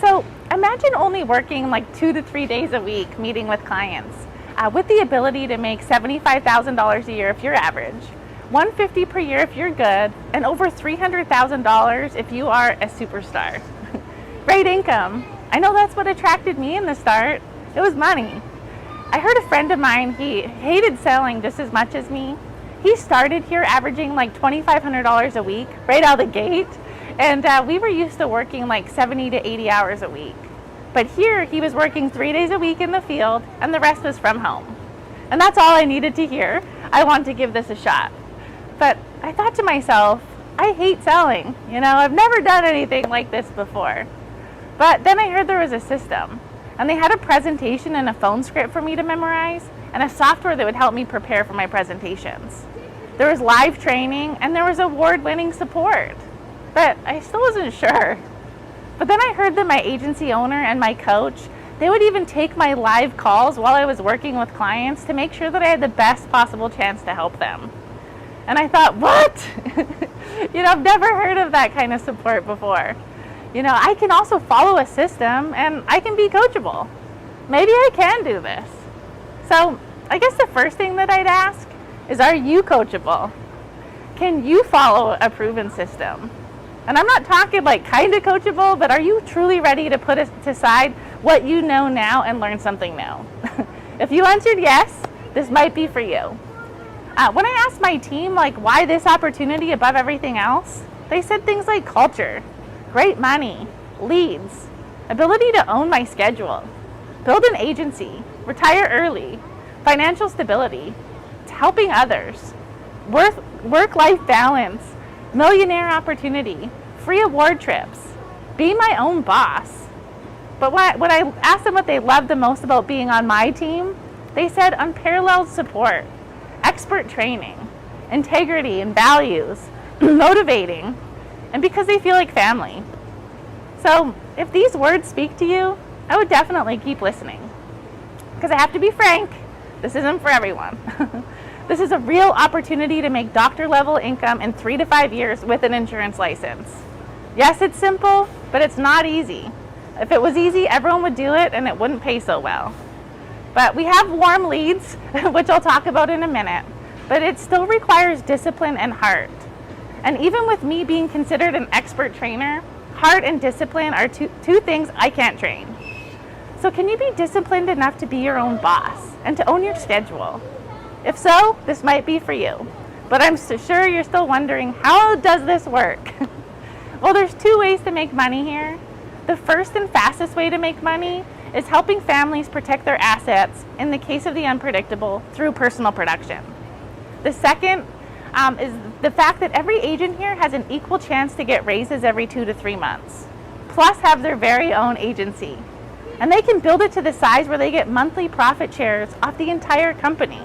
So imagine only working like 2 to 3 days a week meeting with clients with the ability to make $75,000 a year if you're average, $150,000 per year if you're good, and over $300,000 if you are a superstar. Great income. I know that's what attracted me in the start. It was money. I heard a friend of mine, he hated selling just as much as me. He started here averaging like $2,500 a week right out of the gate. And we were used to working like 70 to 80 hours a week. But here he was working 3 days a week in the field and the rest was from home. And that's all I needed to hear. I want to give this a shot. But I thought to myself, I hate selling. You know, I've never done anything like this before. But then I heard there was a system. And they had a presentation and a phone script for me to memorize and a software that would help me prepare for my presentations. There was live training and there was award-winning support. But I still wasn't sure. But then I heard that my agency owner and my coach, they would even take my live calls while I was working with clients to make sure that I had the best possible chance to help them. And I thought, what? You know, I've never heard of that kind of support before. You know, I can also follow a system and I can be coachable. Maybe I can do this. So I guess the first thing that I'd ask is, are you coachable? Can you follow a proven system? And I'm not talking like kind of coachable, but are you truly ready to put aside what you know now and learn something new? If you answered yes, this might be for you. When I asked my team like why this opportunity above everything else, they said things like culture, great money, leads, ability to own my schedule, build an agency, retire early, financial stability, helping others, work-life balance, millionaire opportunity, free award trips, be my own boss. But when I asked them what they loved the most about being on my team, they said unparalleled support, expert training, integrity and values, motivating, and because they feel like family. So if these words speak to you, I would definitely keep listening. Because I have to be frank, this isn't for everyone. This is a real opportunity to make doctor-level income in 3 to 5 years with an insurance license. Yes, it's simple, but it's not easy. If it was easy, everyone would do it and it wouldn't pay so well. But we have warm leads, which I'll talk about in a minute, but it still requires discipline and heart. And even with me being considered an expert trainer, heart and discipline are two things I can't train. So can you be disciplined enough to be your own boss and to own your schedule? If so, this might be for you. But I'm so sure you're still wondering, how does this work? Well, there's 2 ways to make money here. The first and fastest way to make money is helping families protect their assets in the case of the unpredictable through personal production. The second is the fact that every agent here has an equal chance to get raises every 2 to 3 months, plus have their very own agency. And they can build it to the size where they get monthly profit shares off the entire company.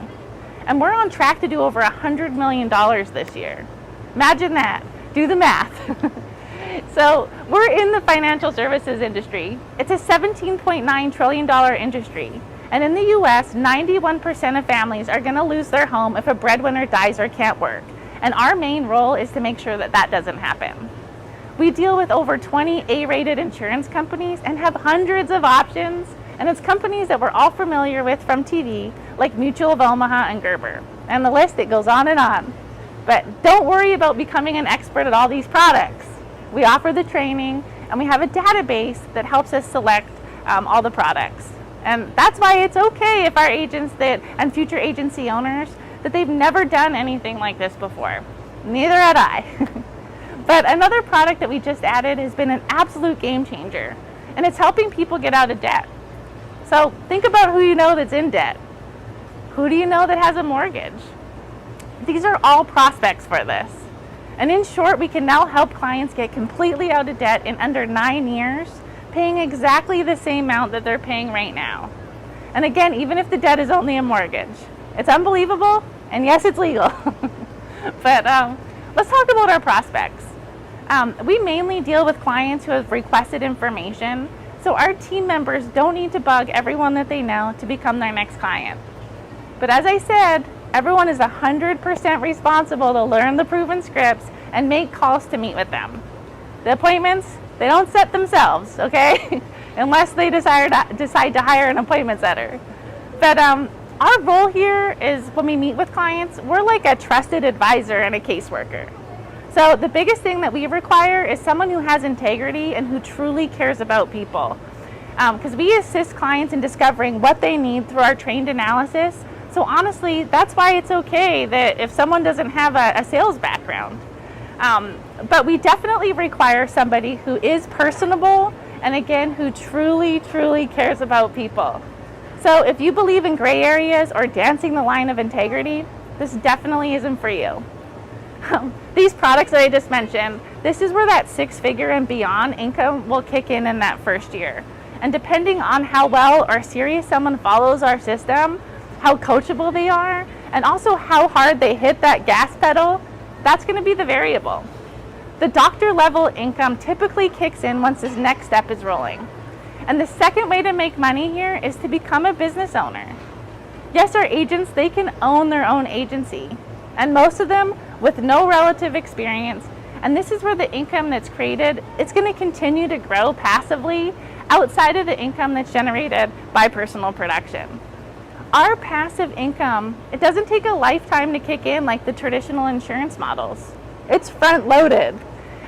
And we're on track to do over $100 million this year. Imagine that. Do the math. So we're in the financial services industry. It's a $17.9 trillion industry. And in the US, 91% of families are going to lose their home if a breadwinner dies or can't work. And our main role is to make sure that that doesn't happen. We deal with over 20 A-rated insurance companies and have hundreds of options. And it's companies that we're all familiar with from TV, like Mutual of Omaha and Gerber. And the list, it goes on and on. But don't worry about becoming an expert at all these products. We offer the training, and we have a database that helps us select all the products. And that's why it's okay if our agents and future agency owners, that they've never done anything like this before. Neither had I. But another product that we just added has been an absolute game changer, and it's helping people get out of debt. So think about who you know that's in debt. Who do you know that has a mortgage? These are all prospects for this. And in short, we can now help clients get completely out of debt in under 9 years, paying exactly the same amount that they're paying right now. And again, even if the debt is only a mortgage. It's unbelievable, and yes, it's legal. But let's talk about our prospects. We mainly deal with clients who have requested information, so our team members don't need to bug everyone that they know to become their next client. But as I said, everyone is 100% responsible to learn the proven scripts and make calls to meet with them. The appointments, They don't set themselves, okay? Unless they decide to hire an appointment setter. But our role here is when we meet with clients, we're like a trusted advisor and a caseworker. So the biggest thing that we require is someone who has integrity and who truly cares about people. Because we assist clients in discovering what they need through our trained analysis. So honestly, that's why it's okay that if someone doesn't have a sales background. But we definitely require somebody who is personable and again, who truly, truly cares about people. So if you believe in gray areas or dancing the line of integrity, this definitely isn't for you. These products that I just mentioned, this is where that 6-figure and beyond income will kick in that first year. And depending on how well or serious someone follows our system, how coachable they are, and also how hard they hit that gas pedal, that's going to be the variable. The doctor level income typically kicks in once this next step is rolling. And the second way to make money here is to become a business owner. Yes, our agents, they can own their own agency, and most of them with no relative experience. And this is where the income that's created, it's going to continue to grow passively outside of the income that's generated by personal production. Our passive income, it doesn't take a lifetime to kick in like the traditional insurance models. It's front loaded.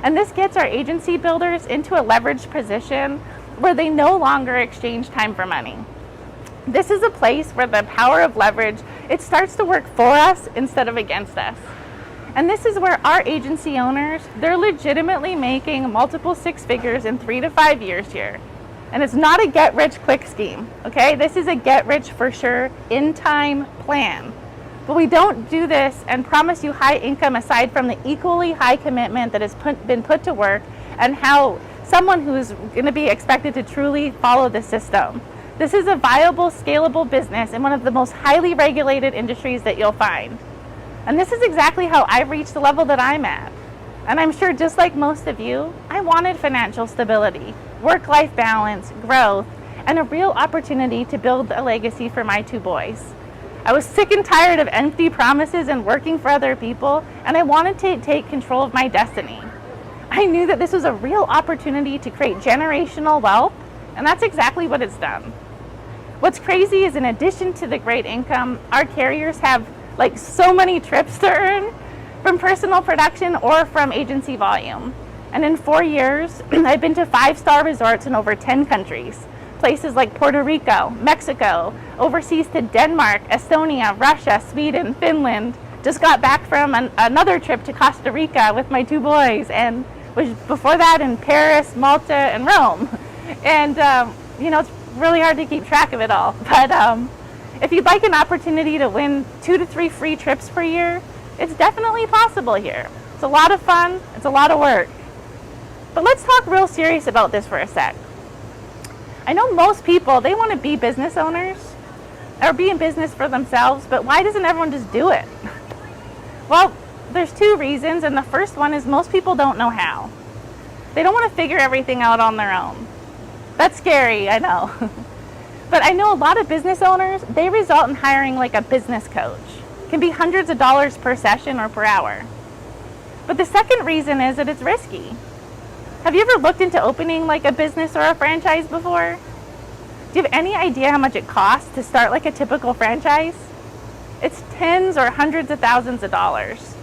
And this gets our agency builders into a leveraged position where they no longer exchange time for money. This is a place where the power of leverage, it starts to work for us instead of against us. And this is where our agency owners, they're legitimately making multiple 6 figures in 3 to 5 years here. And it's not a get-rich-quick scheme, okay? This is a get-rich-for-sure in-time plan. But we don't do this and promise you high income aside from the equally high commitment that has been put to work and how someone who is going to be expected to truly follow the system. This is a viable, scalable business in one of the most highly regulated industries that you'll find. And this is exactly how I've reached the level that I'm at. And I'm sure just like most of you, I wanted financial stability, work-life balance, growth, and a real opportunity to build a legacy for my 2 boys. I was sick and tired of empty promises and working for other people, and I wanted to take control of my destiny. I knew that this was a real opportunity to create generational wealth, and that's exactly what it's done. What's crazy is in addition to the great income, our carriers have like so many trips to earn from personal production or from agency volume. And in 4 years, I've been to 5-star resorts in over 10 countries. Places like Puerto Rico, Mexico, overseas to Denmark, Estonia, Russia, Sweden, Finland. Just got back from another trip to Costa Rica with my 2 boys, and was before that in Paris, Malta, and Rome. And it's really hard to keep track of it all. But if you'd like an opportunity to win 2 to 3 free trips per year, it's definitely possible here. It's a lot of fun, it's a lot of work. But let's talk real serious about this for a sec. I know most people, they want to be business owners or be in business for themselves, but why doesn't everyone just do it? Well, there's 2 reasons, and the first one is most people don't know how. They don't want to figure everything out on their own. That's scary, I know. But I know a lot of business owners, they result in hiring like a business coach. It can be hundreds of dollars per session or per hour. But the second reason is that it's risky. Have you ever looked into opening like a business or a franchise before? Do you have any idea how much it costs to start like a typical franchise? It's tens or hundreds of thousands of dollars.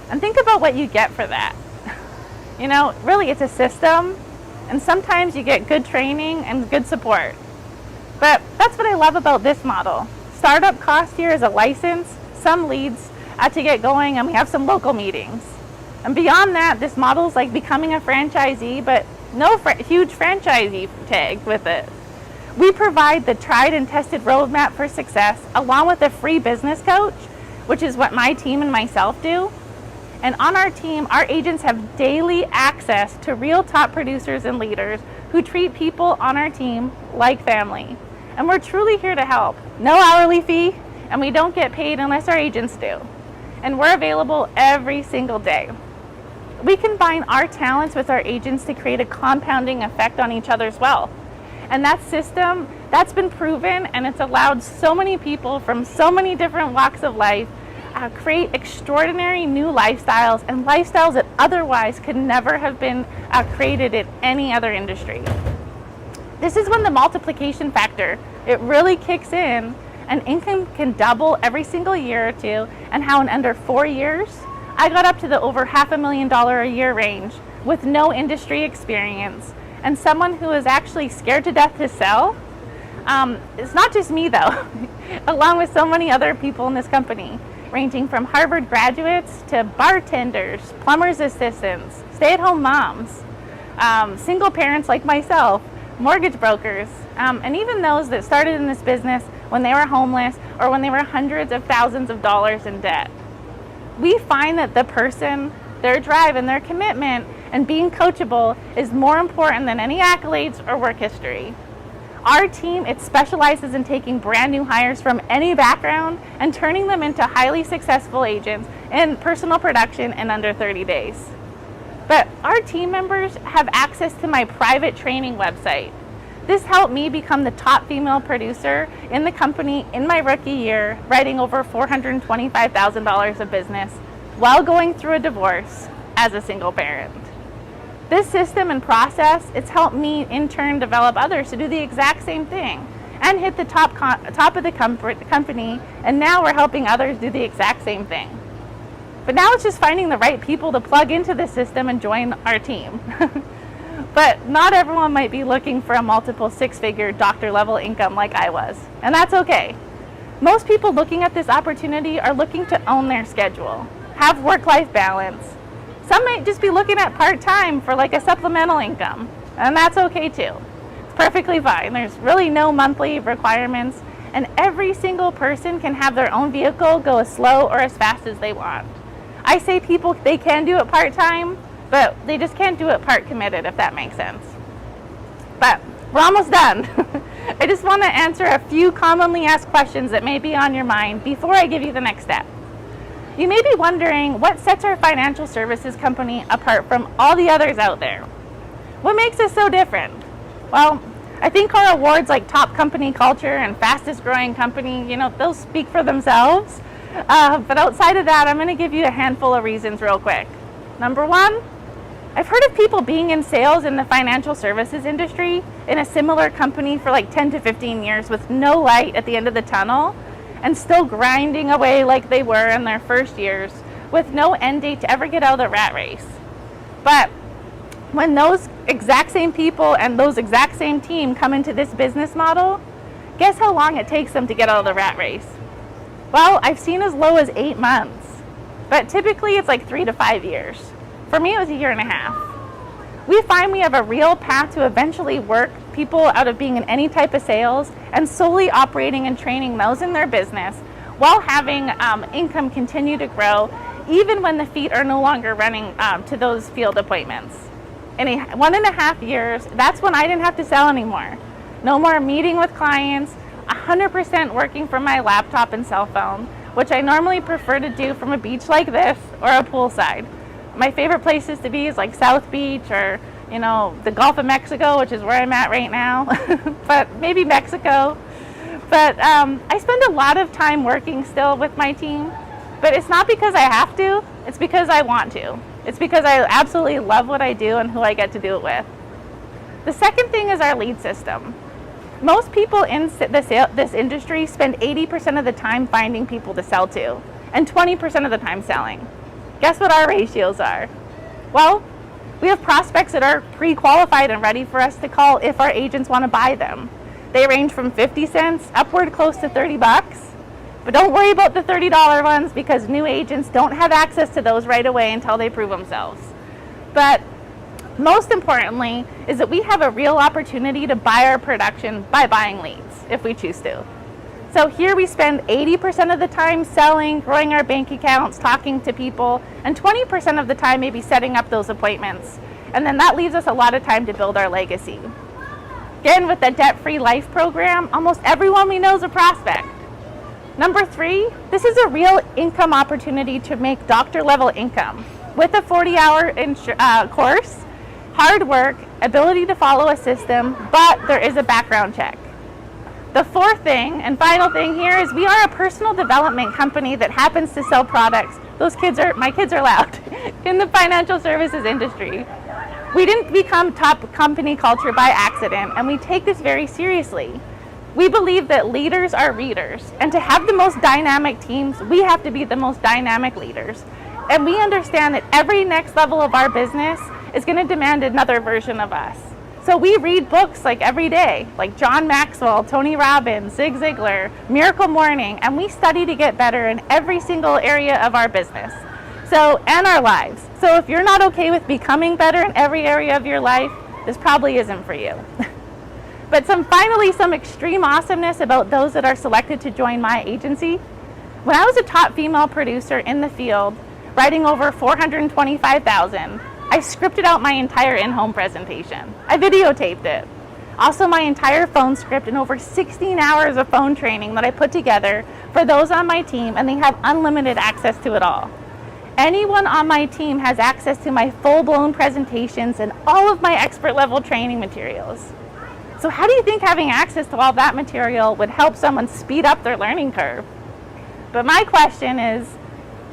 And think about what you get for that. Really it's a system, and sometimes you get good training and good support. But that's what I love about this model. Startup cost here is a license, some leads to get going, and we have some local meetings. And beyond that, this model is like becoming a franchisee, but no huge franchisee tag with it. We provide the tried and tested roadmap for success, along with a free business coach, which is what my team and myself do. And on our team, our agents have daily access to real top producers and leaders who treat people on our team like family. And we're truly here to help. No hourly fee, and we don't get paid unless our agents do. And we're available every single day. We combine our talents with our agents to create a compounding effect on each other's wealth. And that system, that's been proven, and it's allowed so many people from so many different walks of life create extraordinary new lifestyles and lifestyles that otherwise could never have been created in any other industry. This is when the multiplication factor, it really kicks in, and income can double every single year or two, and how in under 4 years, I got up to the over $500,000 a year range with no industry experience, and someone who is actually scared to death to sell. It's not just me though, along with so many other people in this company, ranging from Harvard graduates to bartenders, plumber's assistants, stay-at-home moms, single parents like myself, mortgage brokers, and even those that started in this business when they were homeless or when they were hundreds of thousands of dollars in debt. We find that the person, their drive and their commitment and being coachable is more important than any accolades or work history. Our team, it specializes in taking brand new hires from any background and turning them into highly successful agents in personal production in under 30 days. But our team members have access to my private training website. This helped me become the top female producer in the company in my rookie year, writing over $425,000 of business while going through a divorce as a single parent. This system and process, it's helped me in turn develop others to do the exact same thing and hit the top of the company, and now we're helping others do the exact same thing. But now it's just finding the right people to plug into the system and join our team. But not everyone might be looking for a multiple six-figure doctor level income like I was, and that's okay. Most people looking at this opportunity are looking to own their schedule, have work-life balance. Some might just be looking at part-time for like a supplemental income, and that's okay too. It's perfectly fine. There's really no monthly requirements, and every single person can have their own vehicle go as slow or as fast as they want. I say people, they can do it part-time, but they just can't do it part committed, if that makes sense. But we're almost done. I just want to answer a few commonly asked questions that may be on your mind before I give you the next step. You may be wondering what sets our financial services company apart from all the others out there. What makes us so different? Well, I think our awards like top company culture and fastest growing company, those speak for themselves. But outside of that, I'm going to give you a handful of reasons real quick. Number one, I've heard of people being in sales in the financial services industry in a similar company for like 10 to 15 years with no light at the end of the tunnel and still grinding away like they were in their first years with no end date to ever get out of the rat race. But when those exact same people and those exact same team come into this business model, guess how long it takes them to get out of the rat race? Well, I've seen as low as 8 months, but typically it's like 3 to 5 years. For me, it was 1.5 years. We find we have a real path to eventually work people out of being in any type of sales and solely operating and training those in their business while having income continue to grow, even when the feet are no longer running to those field appointments. In 1.5 years, that's when I didn't have to sell anymore. No more meeting with clients, 100% working from my laptop and cell phone, which I normally prefer to do from a beach like this or a poolside. My favorite places to be is like South Beach or, the Gulf of Mexico, which is where I'm at right now, but maybe Mexico. But I spend a lot of time working still with my team, but it's not because I have to, it's because I want to. It's because I absolutely love what I do and who I get to do it with. The second thing is our lead system. Most people in this industry spend 80% of the time finding people to sell to and 20% of the time selling. Guess what our ratios are? Well, we have prospects that are pre-qualified and ready for us to call if our agents want to buy them. They range from 50 cents upward close to $30. But don't worry about the $30 ones because new agents don't have access to those right away until they prove themselves. But most importantly is that we have a real opportunity to buy our production by buying leads if we choose to. So here we spend 80% of the time selling, growing our bank accounts, talking to people, and 20% of the time maybe setting up those appointments. And then that leaves us a lot of time to build our legacy. Again, with the Debt-Free Life program, almost everyone we know is a prospect. Number 3, this is a real income opportunity to make doctor-level income. With a 40-hour course, hard work, ability to follow a system, but there is a background check. The fourth thing and final thing here is we are a personal development company that happens to sell products. My kids are loud, in the financial services industry. We didn't become top company culture by accident, and we take this very seriously. We believe that leaders are readers, and to have the most dynamic teams, we have to be the most dynamic leaders. And we understand that every next level of our business is going to demand another version of us. So we read books like every day, like John Maxwell, Tony Robbins, Zig Ziglar, Miracle Morning, and we study to get better in every single area of our business. And our lives. So if you're not okay with becoming better in every area of your life, this probably isn't for you. But some extreme awesomeness about those that are selected to join my agency. When I was a top female producer in the field, writing over 425,000, I scripted out my entire in-home presentation. I videotaped it. Also my entire phone script and over 16 hours of phone training that I put together for those on my team, and they have unlimited access to it all. Anyone on my team has access to my full-blown presentations and all of my expert-level training materials. So how do you think having access to all that material would help someone speed up their learning curve? But my question is,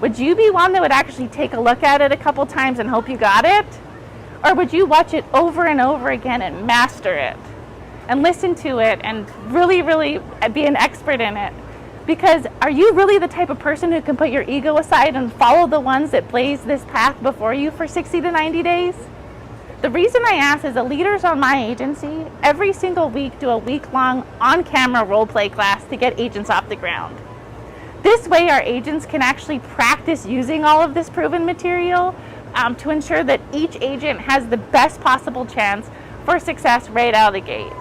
would you be one that would actually take a look at it a couple times and hope you got it? Or would you watch it over and over again and master it? And listen to it and really, really be an expert in it? Because are you really the type of person who can put your ego aside and follow the ones that blaze this path before you for 60 to 90 days? The reason I ask is the leaders on my agency every single week do a week-long on-camera role-play class to get agents off the ground. This way our agents can actually practice using all of this proven material to ensure that each agent has the best possible chance for success right out of the gate.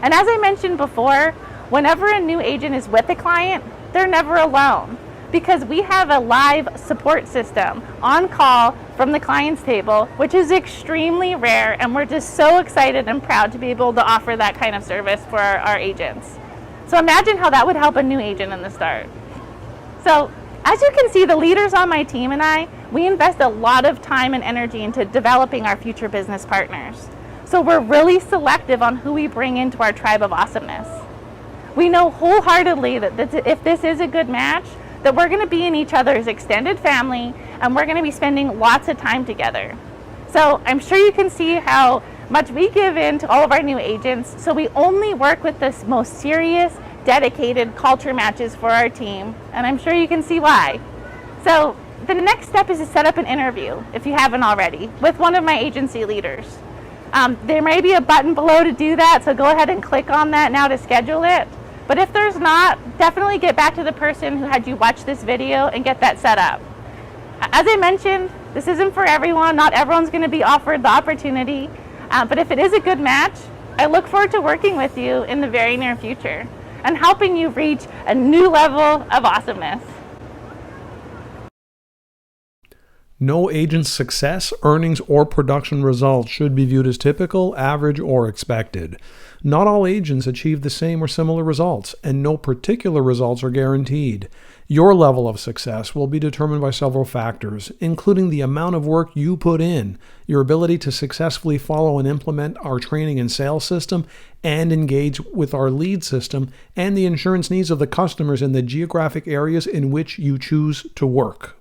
And as I mentioned before, whenever a new agent is with a client, they're never alone, because we have a live support system on call from the client's table, which is extremely rare, and we're just so excited and proud to be able to offer that kind of service for our agents. So imagine how that would help a new agent in the start. So as you can see, the leaders on my team and we invest a lot of time and energy into developing our future business partners. So we're really selective on who we bring into our tribe of awesomeness. We know wholeheartedly that if this is a good match, that we're going to be in each other's extended family and we're going to be spending lots of time together. So I'm sure you can see how much we give in to all of our new agents. So we only work with the most serious, dedicated culture matches for our team, and I'm sure you can see why. So the next step is to set up an interview, if you haven't already, with one of my agency leaders. There may be a button below to do that, so go ahead and click on that now to schedule it. But if there's not, definitely get back to the person who had you watch this video and get that set up. As I mentioned, this isn't for everyone. Not everyone's going to be offered the opportunity, but if it is a good match, I look forward to working with you in the very near future and helping you reach a new level of awesomeness. No agent's success, earnings, or production results should be viewed as typical, average, or expected. Not all agents achieve the same or similar results, and no particular results are guaranteed. Your level of success will be determined by several factors, including the amount of work you put in, your ability to successfully follow and implement our training and sales system, and engage with our lead system, and the insurance needs of the customers in the geographic areas in which you choose to work.